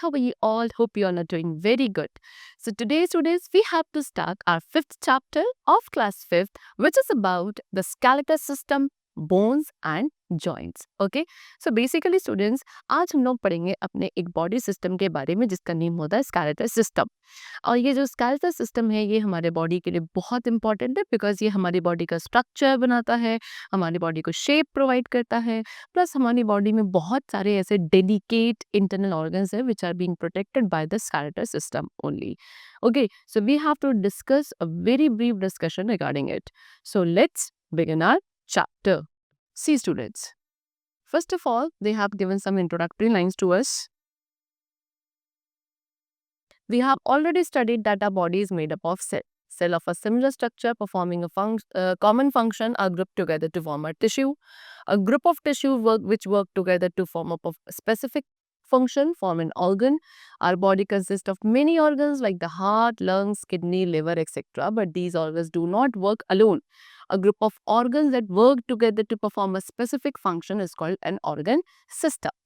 how are you all? Hope you all are doing very good. So today, students, we have to start our fifth chapter of class fifth, which is about the skeletal system, bones and joints. Okay, so basically students, आज हम लोग पढ़ेंगे अपने एक body system के बारे में जिसका नेम होता है स्केलेटल सिस्टम। और ये जो स्केलेटल सिस्टम है ये हमारे बॉडी के लिए बहुत इंपॉर्टेंट है, बिकॉज ये हमारी बॉडी का स्ट्रक्चर बनाता है, हमारी बॉडी को शेप प्रोवाइड करता है, प्लस हमारी बॉडी में बहुत सारे ऐसे डेडिकेट इंटरनल ऑर्गन्स है which are being protected by the skeletal system only. Okay, so we have to discuss a very brief discussion regarding it. So let's begin our chapter. See students, first of all they have given some introductory lines to us. We have already studied that our body is made up of cell of a similar structure performing a common function are grouped together to form a tissue. A group of tissue which work together to form up a specific function form an organ. Our body consists of many organs like the heart, lungs, kidney, liver, etc. But these organs do not work alone. A group of organs that work together to perform a specific function is called an organ system.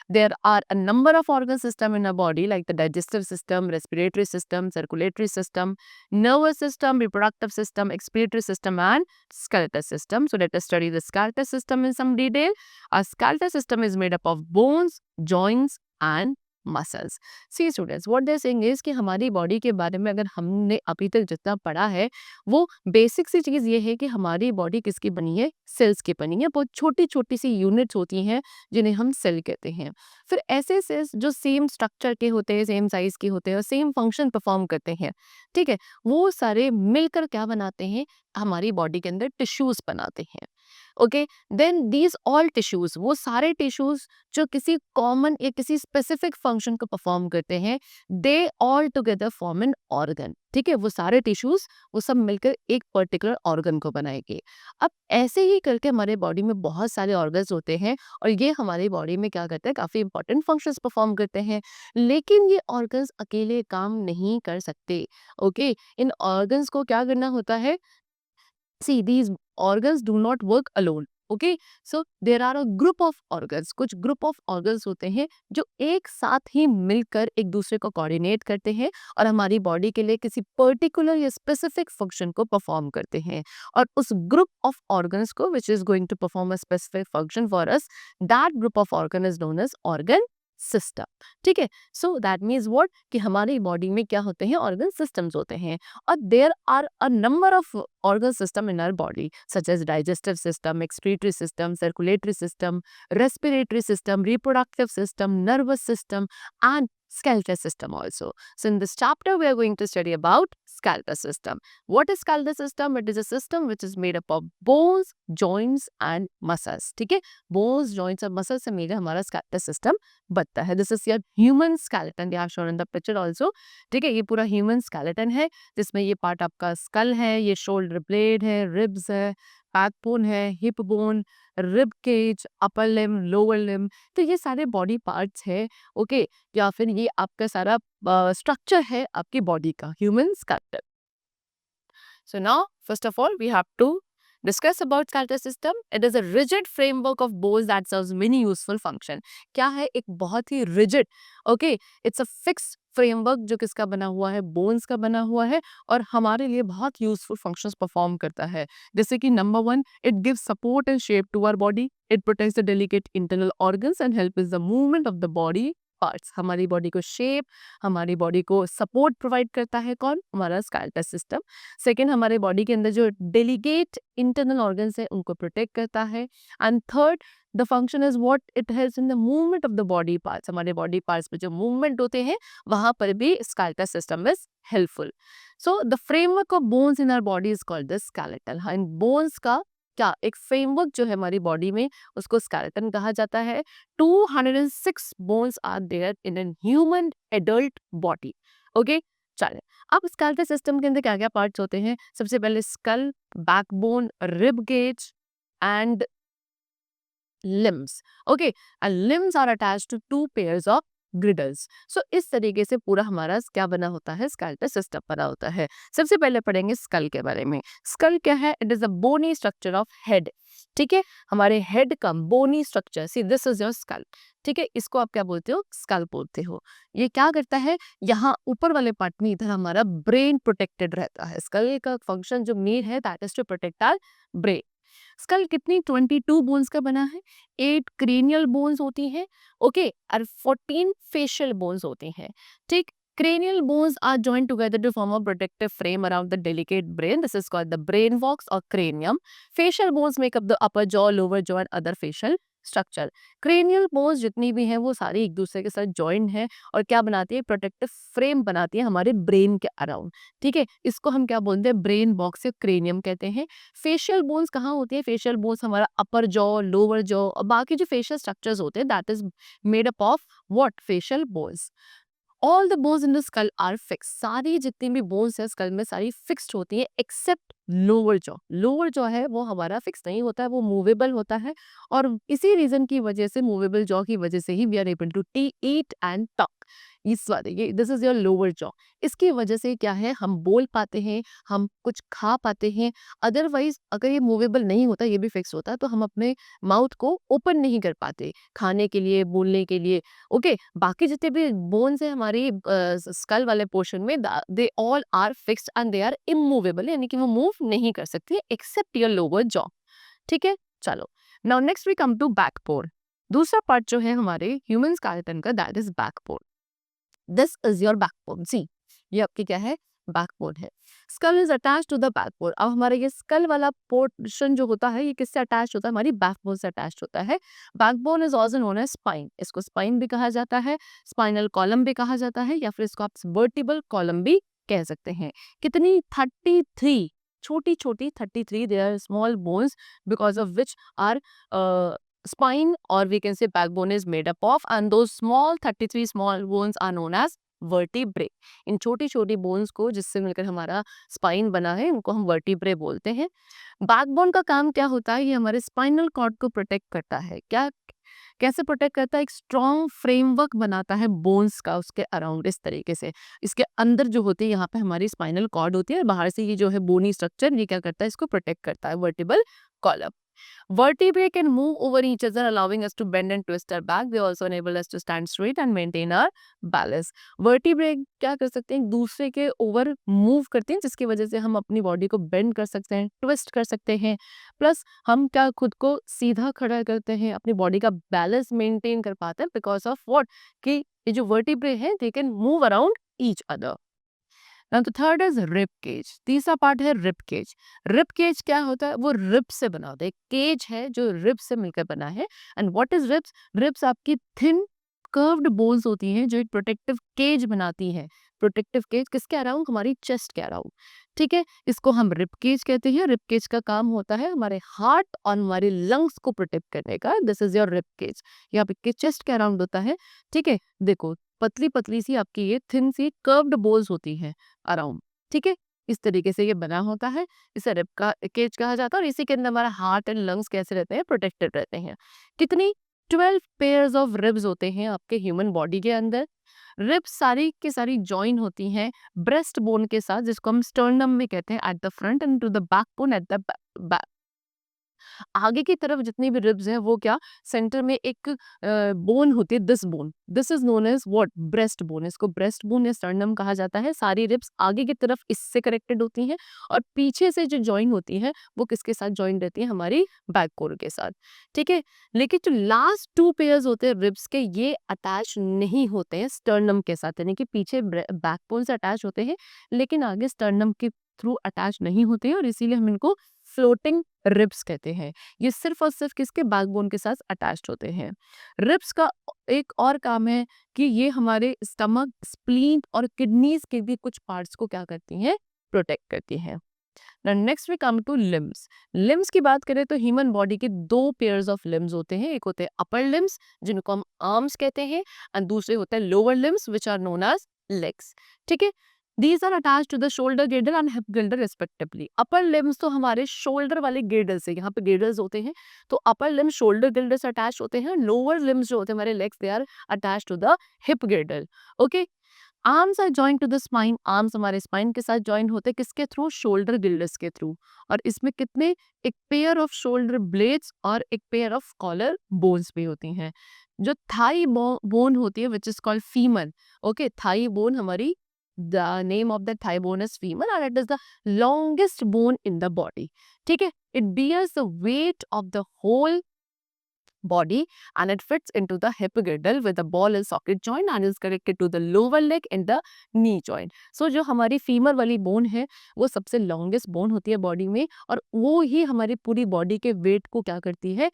There are a number of organ systems in our body like the digestive system, respiratory system, circulatory system, nervous system, reproductive system, expiratory system and skeletal system. So let us study the skeletal system in some detail. Our skeletal system is made up of bones, joints and muscles. See students, what they saying is कि हमारी body के बारे में अगर हमने अभी तक जितना पढ़ा है वो बेसिक सी चीज़ ये है कि हमारी बॉडी किसकी बनी है, सेल्स की बनी है। बहुत छोटी छोटी सी यूनिट्स होती हैं जिन्हें हम सेल कहते हैं। फिर ऐसे सेल्स जो सेम स्ट्रक्चर के होते हैं, सेम साइज के होते हैं और सेम फंक्शन परफॉर्म करते हैं, ठीक है, वो सारे मिलकर क्या बनाते हैं, हमारी बॉडी के अंदर टिश्यूज बनाते हैं। Okay, then these all tissues, वो सारे टिश्यूज जो किसी कॉमन या किसी स्पेसिफिक फंक्शन को परफॉर्म करते हैं, they all together form an organ. ठीक है, वो सारे टिश्यूज वो सब मिलकर एक पर्टिकुलर ऑर्गन को बनाएंगे। अब ऐसे ही करके हमारे बॉडी में बहुत सारे ऑर्गन्स होते हैं और ये हमारी बॉडी में क्या करते हैं, काफी इंपॉर्टेंट फंक्शंस परफॉर्म करते हैं, लेकिन ये ऑर्गन्स अकेले काम नहीं कर सकते। ओके, इन ऑर्गन्स को क्या करना होता है, see these organs do not work alone. Okay, so there are a group of organs, कुछ group of organs होते हैं जो एक साथ ही मिलकर एक दूसरे को कोऑर्डिनेट करते हैं और हमारी बॉडी के लिए किसी पर्टिकुलर या स्पेसिफिक फंक्शन को परफॉर्म करते हैं। और उस ग्रुप ऑफ ऑर्गन्स को which is going to perform a specific function for us, that group of organ is known as organ system. ठीक है, सो दैट मीन्स व्हाट कि हमारी बॉडी में क्या होते हैं, ऑर्गन सिस्टम्स होते हैं। और there are a number of organ system in our body such as digestive system, excretory system, circulatory system, respiratory system, reproductive system, nervous system and skeletal system also. So in this chapter we are going to study about skeletal system. What is skeletal system? It is a system which is made up of bones, joints and muscles. ठीक है, bones, joints और muscles से मिलकर हमारा skeletal system बनता है। This is your human skeleton, they have shown in the picture also. ठीक है, ये पूरा human skeleton है जिसमें ये पार्ट आपका स्कल है, ये शोल्डर ब्लेड है, रिब्स है, बैकबोन है, हिप बोन, रिब केज, अपर लिम, लोअर लिम, तो ये सारे बॉडी पार्ट्स है। ओके, या फिर ये आपका सारा स्ट्रक्चर है आपकी बॉडी का, human skeleton. So now first of all we have to discuss about skeletal system. It is a rigid framework of bones that serves many useful function. क्या है, एक बहुत ही rigid, okay, it's a fixed framework जो किसका बना हुआ है, bones का बना हुआ है और हमारे लिए बहुत यूजफुल फंक्शंस परफॉर्म करता है। जैसे कि number 1, it gives support and shape to our body, it protects the delicate internal organs and help is the movement of the body parts. हमारी बॉडी को शेप, हमारी बॉडी को सपोर्ट प्रोवाइड करता है कौन, हमारा स्केलेटल सिस्टम। सेकेंड, हमारे body के अंदर जो डेलीगेट इंटरनल ऑर्गन्स है उनको प्रोटेक्ट करता है। And third, the function is what, it helps in the movement of the body parts. हमारे बॉडी पार्ट्स में जो मूवमेंट होते हैं वहां पर भी skeletal system is helpful. So the framework of bones in our body is called the skeletal. And bones का क्या एक फ्रेमवर्क जो है हमारी बॉडी में उसको स्केलेटन कहा जाता है। 206 bones are there in an human adult body. Okay, चलिए अब स्केलेटल सिस्टम के अंदर क्या क्या पार्ट्स होते हैं। सबसे पहले skull, backbone, rib cage and limbs. Okay, and limbs are attached to 2 pairs of girdles. So इस तरीके से पूरा हमारा क्या बना होता है, स्केलेटल सिस्टम बना होता है। सबसे पहले पढ़ेंगे स्कल के बारे में। स्कल क्या है, it is a bony structure of head. ठीक है, हमारे हेड का bony structure, see this is your skull, ठीक है, इसको आप क्या बोलते हो, स्कल बोलते हो। ये क्या करता है, यहाँ ऊपर वाले पार्ट में इधर हमारा ब्रेन प्रोटेक्टेड रहता है। स्कल का फंक्शन जो मेन है that is to protect our brain. Skull कितनी 22 बोन्स का बना है, 8 क्रेनियल बोन्स होती हैं, ओके, और 14 फेशियल बोन्स होती हैं, ठीक। Cranial bones are joined together to form a protective frame around the delicate brain. This is called the brain box or cranium. Facial bones make up the upper jaw, lower jaw and other facial structure. Cranial bones जितनी भी हैं वो सारी एक दूसरे के साथ joined हैं और क्या बनाती है, प्रोटेक्टिव फ्रेम बनाती है हमारे ब्रेन के अराउंड, ठीक है। इसको हम क्या बोलते हैं, ब्रेन बॉक्स या क्रेनियम कहते हैं। फेशियल बोन्स कहाँ होती है, फेशियल बोन्स हमारा अपर जॉ, लोअर जॉ और बाकी जो फेशियल स्ट्रक्चर्स होते हैं that is made up of what, facial bones. All the bones in the skull are fix, सारी जितनी भी बोन्स है स्कल में सारी फिक्स्ड होती है except lower jaw. Lower jaw है वो हमारा फिक्स नहीं होता है, वो मूवेबल होता है और इसी रीजन की वजह से, मूवेबल जॉ की वजह से ही we are able to t eat and talk. इस वाले ये this is your lower jaw, इसकी वजह से क्या है, हम बोल पाते हैं, हम कुछ खा पाते हैं। अदरवाइज अगर ये मूवेबल नहीं होता, ये भी फिक्स होता, तो हम अपने माउथ को ओपन नहीं कर पाते खाने के लिए, बोलने के लिए, ओके। बाकी जितने भी बोन्स है हमारी स्कल वाले पोर्शन में, they all are fixed and they are immovable, यानी कि वो मूव नहीं कर सकती एक्सेप्ट योर लोअर जॉ, ठीक है। चलो, now next we come to backbone. दूसरा पार्ट जो है हमारे ह्यूमन स्केलेटन का that is backbone. This is your backbone, see ये आपकी क्या है, बैकबोन है। Skull is attach to the backbone. अब हमारा ये स्कल वाला पोर्शन जो होता है ये किससे अटैच होता है, हमारी बैकबोन से अटैच होता है। Backbone is also known as spine, इसको स्पाइन भी कहा जाता है, स्पाइनल कॉलम भी कहा जाता है, या फिर इसको आप वर्टिबल कॉलम भी कह सकते हैं। कितनी, 33 छोटी छोटी 33 they are small bones because of which are spine, or we can say backbone is made up of, and those small 33 small bones are known as vertebrae. इन छोटी छोटी बोन्स को जिससे मिलकर हमारा स्पाइन बना है इनको हम वर्टिब्रे बोलते हैं। बैकबोन का काम क्या होता है, ये हमारे स्पाइनल कॉर्ड को प्रोटेक्ट करता है। क्या, कैसे प्रोटेक्ट करता है, एक स्ट्रॉन्ग फ्रेमवर्क बनाता है बोन्स का उसके अराउंड, इस तरीके से। इसके अंदर जो होती है यहाँ पे हमारी स्पाइनल कॉर्ड होती है और बाहर से ये जो है बोनी स्ट्रक्चर ये क्या करता है, इसको प्रोटेक्ट करता है, vertebral column. Vertebrae can move over each other, allowing us to bend and twist our back. They also enable us to stand straight and maintain our balance. Vertebrae क्या कर सकते हैं, एक दूसरे के ओवर मूव करते हैं जिसकी वजह से हम अपनी बॉडी को बेंड कर सकते हैं, ट्विस्ट कर सकते हैं, प्लस हम क्या खुद को सीधा खड़ा करते हैं, अपनी बॉडी का बैलेंस मेंटेन कर पाते हैं बिकॉज ऑफ व्हाट, कि ये जो वर्टिब्रे हैं they can move around each other. Now the third is rib cage. तीसरा पार्ट है rib cage. Rib cage क्या होता है, वो rib से बना होता है, केज है जो rib से मिलकर बना है। And what is ribs? Ribs आपकी thin कर्व्ड बोन्स होती हैं जो एक प्रोटेक्टिव केज बनाती हैं। प्रोटेक्टिव केज किसके अराउंड, हमारी चेस्ट के अराउंड, ठीक है। इसको हम रिब केज कहते हैं। रिब केज का काम होता है हमारे हार्ट और हमारे लंग्स को प्रोटेक्ट करने का। This is your rib cage, यहाँ पे चेस्ट के अराउंड होता है, ठीक है। देखो पतली पतली सी आपकी ये थिन सी कर्व्ड बोन्स होती हैं अराउंड, ठीक है। इस तरीके से ये बना होता है, इसे रिब का केज कहा जाता है और इसी के अंदर हमारा हार्ट एंड लंग्स कैसे रहते हैं, प्रोटेक्टेड रहते हैं। कितनी, 12 पेयर्स ऑफ रिब्स होते हैं आपके ह्यूमन बॉडी के अंदर। रिब्स सारी की सारी ज्वाइन होती हैं ब्रेस्ट बोन के साथ, जिसको हम स्टर्नम में कहते हैं at the front, and to the back bone at the back. आगे की तरफ जितनी भी रिब्स हैं वो क्या, सेंटर में एक बोन होती है, this bone, this is known as what, breast bone. इसको ब्रेस्ट बोन या स्टर्नम कहा जाता है। सारी रिब्स आगे की तरफ इससे कनेक्टेड होती हैं और पीछे से जो ज्वाइन होती है वो किसके साथ ज्वाइन रहती है, हमारी बैक कोर के साथ, ठीक है। लेकिन जो लास्ट 2 पेयर्स होते हैं रिब्स के, ये अटैच नहीं होते हैं स्टर्नम के साथ, यानी कि पीछे बैकबोन से अटैच होते हैं लेकिन आगे स्टर्नम के थ्रू अटैच नहीं होते हैं और इसीलिए हम इनको फ्लोटिंग रिब्स कहते हैं। ये सिर्फ और सिर्फ किसके, बैकबोन के साथ अटैच्ड होते हैं। रिब्स का एक और काम है कि ये हमारे स्टमक, स्प्लीन और किडनीज के भी कुछ पार्ट्स को क्या करती हैं, प्रोटेक्ट करती हैं। Next we come to limbs. Limbs की बात करें तो ह्यूमन बॉडी के 2 पेयर्स ऑफ लिम्स होते हैं। एक होते हैं अपर लिम्स जिनको हम आर्म्स कहते हैं एंड दूसरे होते हैं lower limbs which are known as legs, ठीक है। These are attached to the shoulder girdle and hip girdle respectively. Upper limbs तो हमारे shoulder वाले girdle से, यहाँ पे girdles होते हैं तो upper limbs shoulder girdle से attached होते हैं। Lower limbs जो होते हैं हमारे legs, they are attached to the hip girdle. Okay? Arms are joint to the spine, arms हमारे स्पाइन के साथ जॉइन होते हैं किसके थ्रू, शोल्डर गिल्डस के थ्रू। और इसमें कितने, एक पेयर ऑफ शोल्डर ब्लेड्स और एक पेयर ऑफ कॉलर बोन्स भी होती हैं। जो थाई बोन होती है which is called femur, okay, thigh bone हमारी, the name of the thigh bone is femur and it is the longest bone in the body. ठीक है, it bears the weight of the whole body and it fits into the hip girdle with the ball and socket joint and is connected to the lower leg in the knee joint. So जो हमारी femur वाली bone है वो सबसे longest bone होती है body में और वो ही हमारी पूरी बॉडी के वेट को क्या करती है,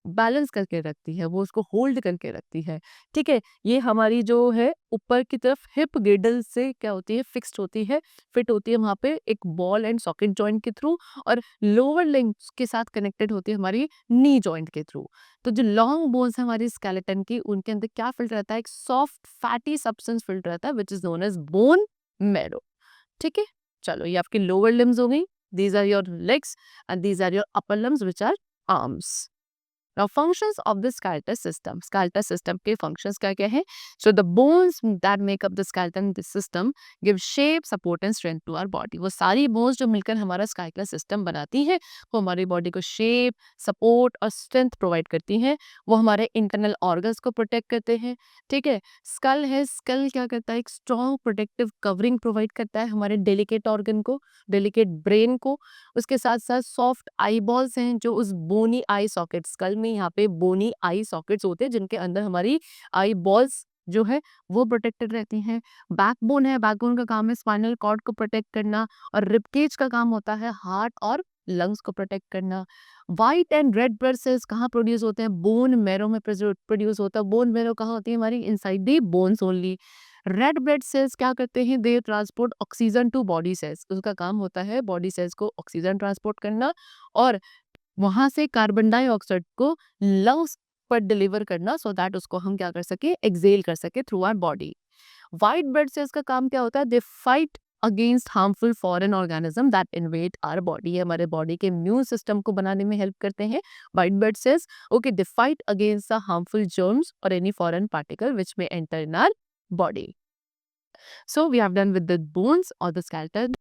बैलेंस करके रखती है, वो उसको होल्ड करके रखती है। ठीक है, ये हमारी जो है ऊपर की तरफ हिप गिrdle से क्या होती है, फिक्स्ड होती है, फिट होती है वहाँ पे एक बॉल एंड सॉकेट जॉइंट के थ्रू और लोअर लिम्स के साथ कनेक्टेड होती है हमारी नी जॉइंट के थ्रू। तो जो लॉन्ग बोन्स है हमारी स्केलेटन की, उनके अंदर क्या फिल्ड रहता है, एक सॉफ्ट फैटी सब्सटेंस फिल्ड रहता है which is known as bone marrow. ठीक है, चलो ये आपकी लोअर लिम्स हो गई, these are your legs and these are your upper limbs which are arms. Now, functions of the skeletal system. Skeletal system के functions क्या क्या है? So, the bones that make up the skeleton system give shape, support and strength to our body. वो सारी bones जो मिलकर हमारा skeletal system बनाती हैं, वो हमारी body को shape, support और strength provide करती हैं। वो हमारे internal organs को protect करते हैं। ठीक है, skull है, skull क्या करता है? एक strong protective covering provide करता है हमारे delicate organ को, delicate brain को। उसके साथ साथ सॉफ्ट आई बॉल्स हैं जो उस बोनी आई सॉकेट, स्कल में यहाँ पे बोनी आई सॉकेट्स होते हैं जिनके अंदर हमारी आई बॉल्स जो है वो प्रोटेक्टेड रहती हैं। बैकबोन है, बैकबोन का काम है स्पाइनल कॉर्ड को प्रोटेक्ट करना और रिबकेज का काम होता है हार्ट और लंग्स को प्रोटेक्ट करना। White and red blood sales कहाँ प्रोड्यूस होते हैं, बोन मैरो में प्रोड्यूस होता है। बोन मैरो कहाँ होती है हमारी, inside the bones only. Red blood cells क्या करते हैं, they transport oxygen to body cells, उसका काम होता है बॉडी सेल्स को ऑक्सीजन ट्रांसपोर्ट करना और वहां से कार्बन डाइऑक्साइड को लंग्स पर डिलीवर करना सो दैट उसको हम क्या कर सके, एक्सेल कर सके through our body. White blood cells का काम क्या होता है, they fight against harmful foreign organism that invade our body, हमारे बॉडी के इम्यून सिस्टम को बनाने में हेल्प करते हैं white blood cells. Okay, they fight against the harmful germs और एनी फॉरेन पार्टिकल विच में enter in our body. So we have done with the bones or the skeleton,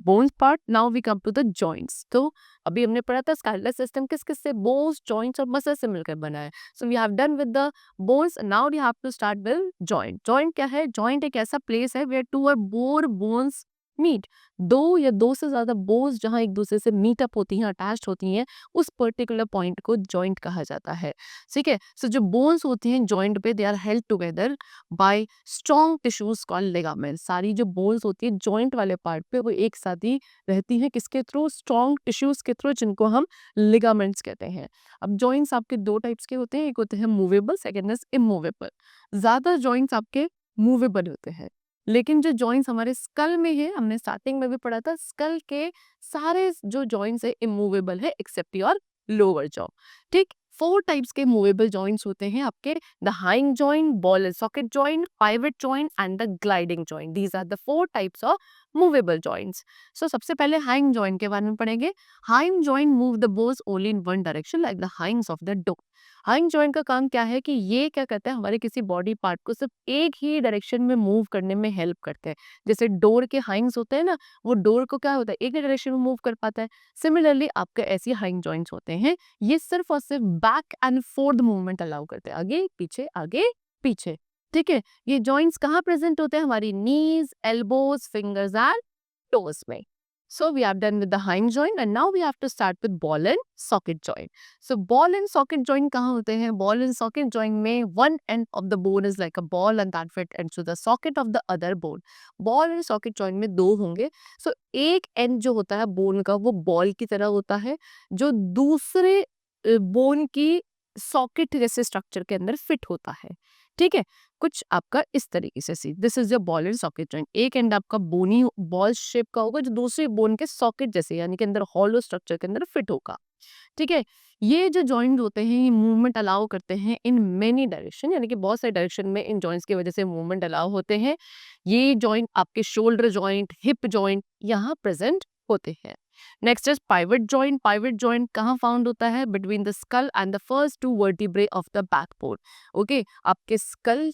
bones part. Now we come to the joints. तो अभी हमने पढ़ा था skeletal system किस किस से, bones, joints और muscles से मिलकर बना है. So we have done with the bones. Now we have to start with joint. Joint क्या है? Joint एक ऐसा place है where two or more bones meet, दो या दो से ज्यादा बोन्स जहां एक दूसरे से मीट अप होती हैं, अटैच्ड होती हैं, उस पर्टिकुलर पॉइंट को जॉइंट कहा जाता है। ठीक है, सो जो बोन्स होती हैं जॉइंट पे, they are held together by strong tissues called ligament. सारी जो बोन्स होती है जॉइंट वाले पार्ट पे वो एक साथ ही रहती हैं, किसके थ्रू, स्ट्रॉन्ग टिश्यूज के थ्रू, जिनको हम लिगामेंट्स कहते हैं। अब जॉइंट्स आपके दो टाइप्स के होते हैं, एक होते हैं मूवेबल, सेकेंड इज इमूवेबल। ज्यादा जॉइंट्स आपके मूवेबल होते हैं, लेकिन जो जॉइंट्स हमारे स्कल में है, हमने स्टार्टिंग में भी पढ़ा था, स्कल के सारे जो जॉइंट्स है इमूवेबल है एक्सेप्ट योर लोअर जॉ। ठीक, 4 टाइप्स के मूवेबल जॉइंट्स होते हैं आपके, the hinge joint, ball and socket joint, pivot joint and the gliding joint. These are the 4 types of movable joints. So सबसे पहले हाइंग जॉइंट के बारे में पढ़ेंगे। Hinge joint move the bones only in one direction like the hinges of the dog. Hinge joint का काम क्या है कि ये क्या करता है, हमारे किसी बॉडी पार्ट को सिर्फ एक ही डायरेक्शन में मूव करने में हेल्प करते हैं। जैसे डोर के हाइंग्स होते हैं ना, वो डोर को क्या होता है, एक ही डायरेक्शन में मूव कर पाता है। सिमिलरली आपके ऐसे हाइंग जॉइंट्स होते हैं, ये सिर्फ और सिर्फ back and fourth movement allow करते हैं, आगे पीछे। ठीक है, ये जॉइंट्स कहाँ प्रेजेंट होते हैं, हमारी नीज, एल्बोज, फिंगर्स एंड टोज में। So we have done with the hind joint and now we have to start with ball and socket joint. So ball and socket joint कहाँ होते हैं? Ball and socket joint में one end of the bone is like a ball and that fit into the socket of the other bone. Ball and socket joint में दो होंगे. So एक end जो होता है bone का वो ball की तरह होता है, जो दूसरे bone की सॉकेट जैसे स्ट्रक्चर के अंदर फिट होता है। ठीक है, कुछ आपका इस तरीके से see, this is your ball and socket joint. एक एंड आपका बोनी बॉल शेप का होगा जो दूसरे बोन के सॉकेट जैसे यानी कि अंदर हॉलो स्ट्रक्चर के अंदर फिट होगा। ठीक है, ये जो जॉइंट होते हैं ये मूवमेंट अलाउ करते हैं इन मेनी डायरेक्शन, यानी कि बहुत सारे डायरेक्शन में इन जॉइंट्स की वजह से मूवमेंट अलाउ होते हैं। ये जॉइंट आपके शोल्डर जॉइंट, हिप जॉइंट यहाँ प्रेजेंट होते हैं। Next is pivot joint. Pivot joint कहाँ फाउंड होता है, between the skull and the first 2 vertebrae of the backbone. Okay, आपके स्कल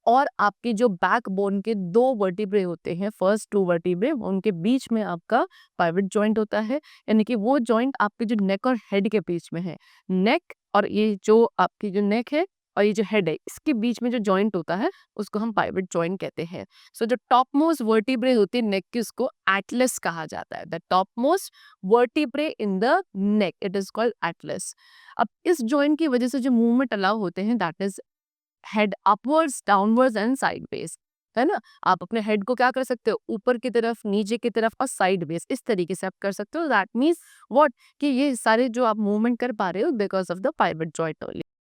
और आपके जो बैकबोन के 2 वर्टिब्रे होते हैं, फर्स्ट 2 वर्टिब्रे, उनके बीच में आपका पाइवट जॉइंट होता है, यानी कि वो जॉइंट आपके जो नेक और हेड के बीच में है। नेक और ये जो आपकी जो नेक है और ये जो हेड है, इसके बीच में जो जॉइंट होता है, उसको हम पाइवट जॉइंट कहते हैं। सो जो टॉप मोस्ट वर्टिब्रे होती है नेक की, उसको एटलस कहा जाता है। The top most vertebrae in the neck, it is called Atlas. अब इस जॉइंट की वजह से जो मूवमेंट अलाउ होते हैं, that is head upwards, downwards and sideways, है ना? आप अपने हेड को क्या कर सकते हो, ऊपर की तरफ, नीचे की तरफ और साइडवेज, इस तरीके से आप कर सकते हो। दैट मीन्स व्हाट, कि ये सारे जो आप मूवमेंट कर पा रहे हो because of the pivot joint only.